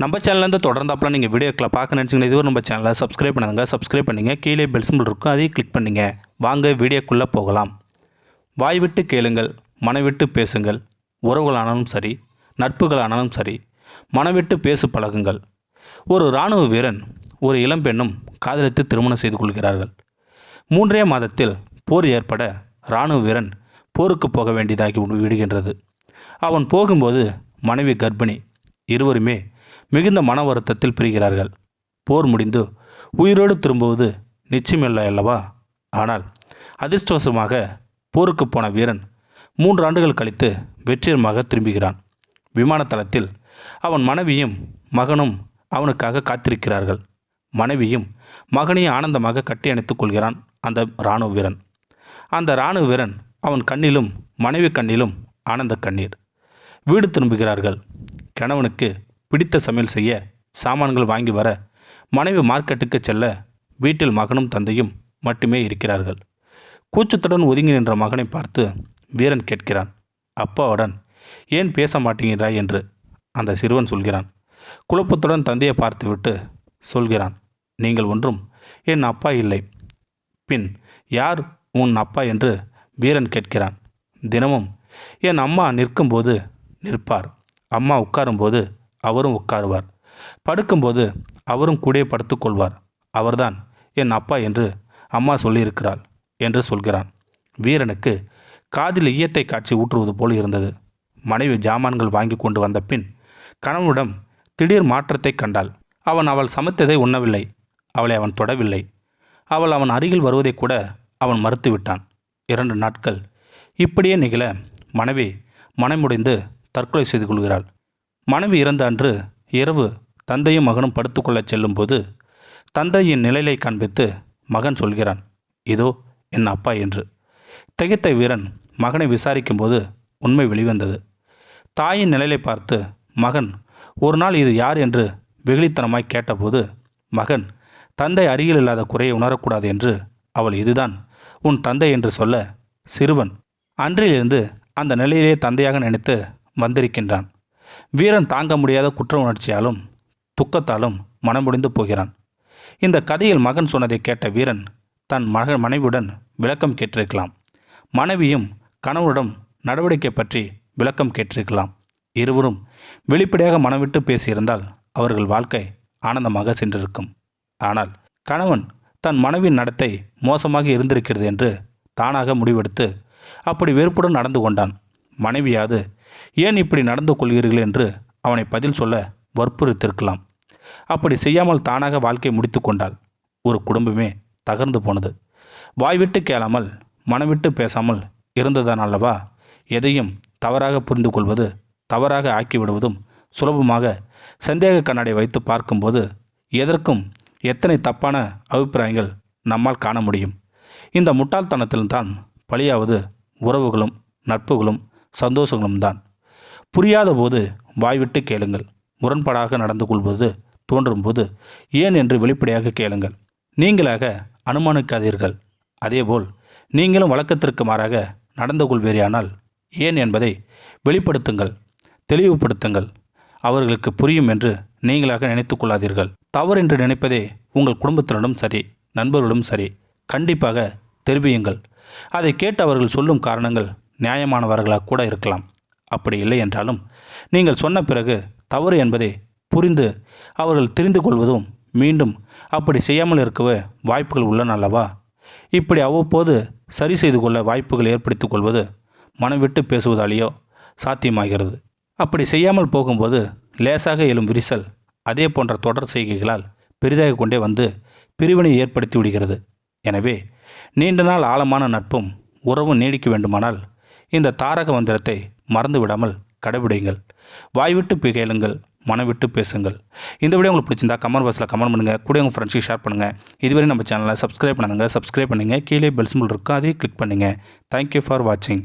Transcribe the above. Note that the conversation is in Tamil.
நம்ம சேனல்லேருந்து தொடர்ந்தாப்பெல்லாம் நீங்கள் வீடியோக்களை பார்க்க நினச்சிங்கன்னா இதுவரை நம்ம சேனலை சப்ஸ்கிரைப் பண்ணுங்க. சப்ஸ்கிரைப் பண்ணிங்க. கீழே பெல் சிம்பிள் இருக்கும், அதையும் கிளிக் பண்ணிங்க. வாங்க வீடியோக்குள்ளே போகலாம். வாய் விட்டு கேளுங்கள், மனவிட்டு பேசுங்கள். உறவுகளானாலும் சரி, நட்புகளானாலும் சரி, மனவிட்டு பேசு பழகுங்கள். ஒரு இராணுவ வீரன் ஒரு இளம்பெண்ணும் காதலித்து திருமணம் செய்து கொள்கிறார்கள். 3 மாதத்தில் போர் ஏற்பட இராணுவ வீரன் போருக்கு போக வேண்டியதாகி விடுகின்றது. அவன் போகும்போது மனைவி கர்ப்பிணி. இருவருமே மிகுந்த மன வருத்தத்தில் பிரிகிறார்கள். போர் முடிந்து உயிரோடு திரும்புவது நிச்சயமில்லை அல்லவா? ஆனால் அதிர்ஷ்டவசமாக போருக்கு போன வீரன் 3 ஆண்டுகள் கழித்து வெற்றிகரமாக திரும்புகிறான். விமான தளத்தில் அவன் மனைவியும் மகனும் அவனுக்காக காத்திருக்கிறார்கள். மனைவியும் மகனையும் ஆனந்தமாக கட்டி அணைத்துக் கொள்கிறான் அந்த இராணுவ வீரன். அந்த இராணுவ வீரன் அவன் கண்ணிலும் மனைவி கண்ணிலும் ஆனந்த கண்ணீர். வீடு திரும்புகிறார்கள். கணவனுக்கு பிடித்த சமையல் செய்ய சாமான்கள் வாங்கி வர மனைவி மார்க்கெட்டுக்கு செல்ல வீட்டில் மகனும் தந்தையும் மட்டுமே இருக்கிறார்கள். கூச்சத்துடன் ஒதுங்கி நின்ற மகனை பார்த்து வீரன் கேட்கிறான், அப்பாவுடன் ஏன் பேச மாட்டேங்கிறாய் என்று. அந்த சிறுவன் சொல்கிறான். குழப்பத்துடன் தந்தையை பார்த்துவிட்டு சொல்கிறான், நீங்கள் ஒன்றும் என் அப்பா இல்லை. பின் யார் உன் அப்பா என்று வீரன் கேட்கிறான். தினமும் என் அம்மா நிற்கும்போது நிற்பார், அம்மா உட்காரும்போது அவரும் உட்காருவார், படுக்கும்போது அவரும் கூட படுத்துக்கொள்வார். அவர்தான் என் அப்பா என்று அம்மா சொல்லியிருக்கிறாள் என்று சொல்கிறான். வீரனுக்கு காதில் ஈயத்தை காட்சி ஊற்றுவது போல் இருந்தது. மனைவி ஜாமான்கள் வாங்கி கொண்டு வந்த பின் கணவனிடம் திடீர் மாற்றத்தை கண்டாள். அவள் சமைத்ததை உண்ணவில்லை. அவளை அவன் தொடவில்லை. அவன் அருகில் வருவதை கூட அவன் மறுத்துவிட்டான். 2 நாட்கள் இப்படியே நிகழ மனைவி மனமுடைந்து தற்கொலை செய்து கொள்கிறாள். மனைவி இறந்த அன்று இரவு தந்தையும் மகனும் படுத்துக்கொள்ளச் செல்லும்போது தந்தையின் நிலையை காண்பித்து மகன் சொல்கிறான், இதோ என் அப்பா என்று. திகைத்த வீரன் மகனை விசாரிக்கும்போது உண்மை வெளிவந்தது. தாயின் நிலையை பார்த்து மகன் ஒரு நாள் இது யார் என்று வெகுளித்தனமாய் கேட்டபோது மகன் தந்தை அருகில் இல்லாத குறையை உணரக்கூடாது என்று அவள் இதுதான் உன் தந்தை என்று சொல்ல சிறுவன் அன்றிலிருந்து அந்த நிலையிலே தந்தையாக நினைத்து வந்திருக்கின்றான். வீரன் தாங்க முடியாத குற்ற உணர்ச்சியாலும் துக்கத்தாலும் மனமுடிந்து போகிறான். இந்த கதையில் மகன் சொன்னதை கேட்ட வீரன் தன் மனைவியுடன் விளக்கம் கேட்டிருக்கலாம். மனைவியும் கணவனிடம் நடவடிக்கை பற்றி விளக்கம் கேட்டிருக்கலாம். இருவரும் வெளிப்படையாக மனவிட்டு பேசியிருந்தால் அவர்கள் வாழ்க்கை ஆனந்தமாக சென்றிருக்கும். ஆனால் கணவன் தன் மனைவியின் நடத்தை மோசமாக இருந்திருக்கிறது என்று தானாக முடிவெடுத்து அப்படி வெறுப்புடன் நடந்து கொண்டான். மனைவியாது ஏன் இப்படி நடந்து கொள்கிறீர்கள் என்று அவனை பதில் சொல்ல வற்புறுத்திருக்கலாம். அப்படி செய்யாமல் தானாக வாழ்க்கை முடித்து கொண்டாள். ஒரு குடும்பமே தகர்ந்து போனது. வாய்விட்டு கேளாமல் மனவிட்டு பேசாமல் இருந்ததான் அல்லவா எதையும் தவறாக புரிந்து கொள்வது, தவறாக ஆக்கிவிடுவதும் சுலபமாக சந்தேக கண்ணாடி வைத்து பார்க்கும்போது எதற்கும் எத்தனை தப்பான அபிப்பிராயங்கள் நம்மால் காண முடியும். இந்த முட்டாள்தனத்தில்தான் பலியாவது உறவுகளும் நட்புகளும் சந்தோஷங்களும் தான். புரியாத போது வாய்விட்டு கேளுங்கள். முரண்பாடாக நடந்து கொள்வது தோன்றும்போது ஏன் என்று வெளிப்படையாக கேளுங்கள். நீங்களாக அனுமானிக்காதீர்கள். அதேபோல் நீங்களும் வழக்கத்திற்கு மாறாக நடந்து கொள்வீரானால் ஏன் என்பதை வெளிப்படுத்துங்கள், தெளிவுபடுத்துங்கள். அவர்களுக்கு புரியும் என்று நீங்களாக நினைத்து கொள்ளாதீர்கள். தவறு என்று நினைப்பதே உங்கள் குடும்பத்தினரும் சரி, நண்பர்களும் சரி கண்டிப்பாக தெரிவியுங்கள். அதை கேட்டு அவர்கள் சொல்லும் காரணங்கள் நியாயமானவர்களாக கூட இருக்கலாம். அப்படி இல்லை என்றாலும் நீங்கள் சொன்ன பிறகு தவறு என்பதை புரிந்து அவர்கள் தெரிந்து கொள்வதும் மீண்டும் அப்படி செய்யாமல் இருக்கவே வாய்ப்புகள் உள்ளன அல்லவா? இப்படி அவ்வப்போது சரி செய்து கொள்ள வாய்ப்புகள் ஏற்படுத்தி கொள்வது மனம் பேசுவதாலேயோ சாத்தியமாகிறது. அப்படி செய்யாமல் போகும்போது லேசாக எழும் விரிசல் அதே போன்ற தொடர் செய்கைகளால் பெரிதாக கொண்டே வந்து பிரிவினை ஏற்படுத்தி விடுகிறது. எனவே நீண்ட நாள் ஆழமான நட்பும் உறவும் நீடிக்க வேண்டுமானால் இந்த தாரக மந்திரத்தை மறந்து விடாமல் கடைபிடிங்கள். வாய்விட்டு கேளுங்கள், மனவிட்டு பேசுங்கள். இந்த வீடியோ உங்களுக்கு பிடிச்சிருந்தா கமெண்ட் பாக்ஸில் கமெண்ட் பண்ணுங்கள். கூட உங்கள் ஃப்ரெண்ட்ஸுக்கு ஷேர் பண்ணுங்கள். இதுவரை நம்ம சேனலை சப்ஸ்கிரைப் பண்ணுங்கள். கீழே பெல் சிம்பிள் இருக்கும், அதையும் கிளிக் பண்ணுங்கள். தேங்க்யூ ஃபார் வாட்சிங்.